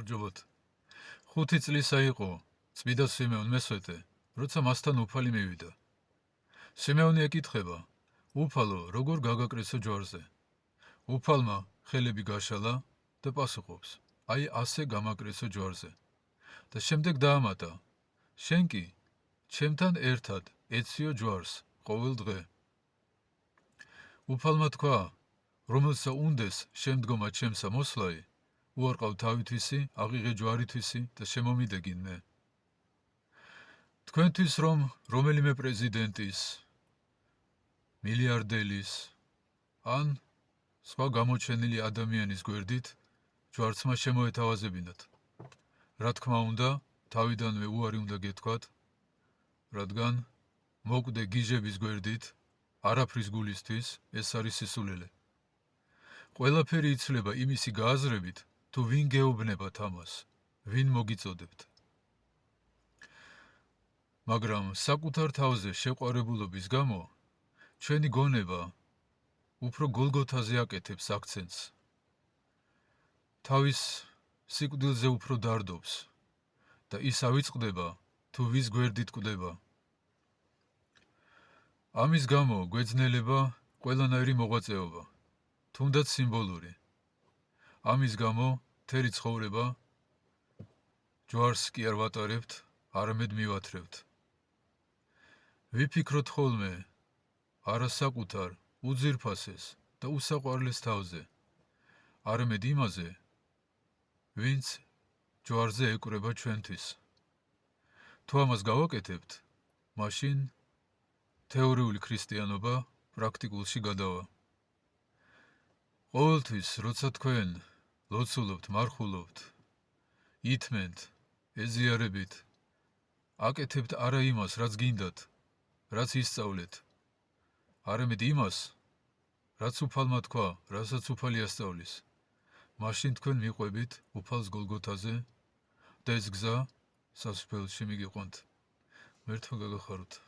გამარჯობოთ. 5 წლისა იყო წმიდა სიმეონ მესვეტე, როცა მასთან უფალი მივიდა. სიმეონი ეკითხება, უფალო, როგორ გაგაკრესო ჯვარზე? უფალმა ხელები გაშალა და პასუხობს, აი ასე გამაკრესო ჯვარზე. და შემდეგ დაამატა, შენ კი ჩემთან ერთად ეციო ჯვარს ყოველ დღე. უფალმა თქვა, რომელსა უნდეს შემდგომა ჩემსა მოსვლაი, უარყავ თავითვისი, აღიღე ჯვარითვისი და შემომიდეგინმე. თქვენთვის რომ რომელიმე პრეზიდენტის, მილიარდელის ან სხვა გამოჩენილი ადამიანის გვერდით ჯვარცმა შემოეთავაზებინათ. რა თქმა უნდა, თავიდანვე უარი უნდა გეთქვათ, რადგან მოკვდე გიჟების გვერდით არაფრის გულისთვის ეს არის სისულელე. ყველაფერი იცვლება იმისი გააზრებით, თუ ვინ გეუბნებათ ამას, ვინ მოგიწოდებთ. მაგრამ საკუთარ თავზე შეყვარებულობის გამო ჩვენი გონება უფრო გოლგოთაზე აკეთებს აქცენტს. თავის სიკვდილზე უფრო დარდობს და ის ავიწყდება, თუ ვის გვერდით კვდება. ამის გამო გვეძნელება ყველანაირი მოღვაწეობა, თუნდაც სიმბოლური. ამის გამო მთელი ცხოვრება ჯვარს კი არ ვატარებთ, არამედ მივათრევთ. ვიფიქროთ ხოლმე არა საკუთარ უძვირფასეს და უსაყვარლეს თავზე, არამედ იმაზე, ვინც ჯვარზე ეკვრება ჩვენთვის. თუ ამას გავაკეთებთ, მაშინ თეორიული ქრისტიანობა პრაქტიკულში გადავა. ყოველთვის, როცა თქვენ ლოცულობთ, მარხულობთ, ითმენთ, ეზიარებით, აკეთებთ არა იმას, რაც გინდათ, რაც ისწავლეთ, არამედ იმას, რაც უფალმა თქვა, რასაც უფალი ასწავლის, მაშინ თქვენ მიყვებით უფალს გოლგოთაზე და ეს გზა სასუფეველში მიგიყვანთ. მერთვა გაგახაროთ.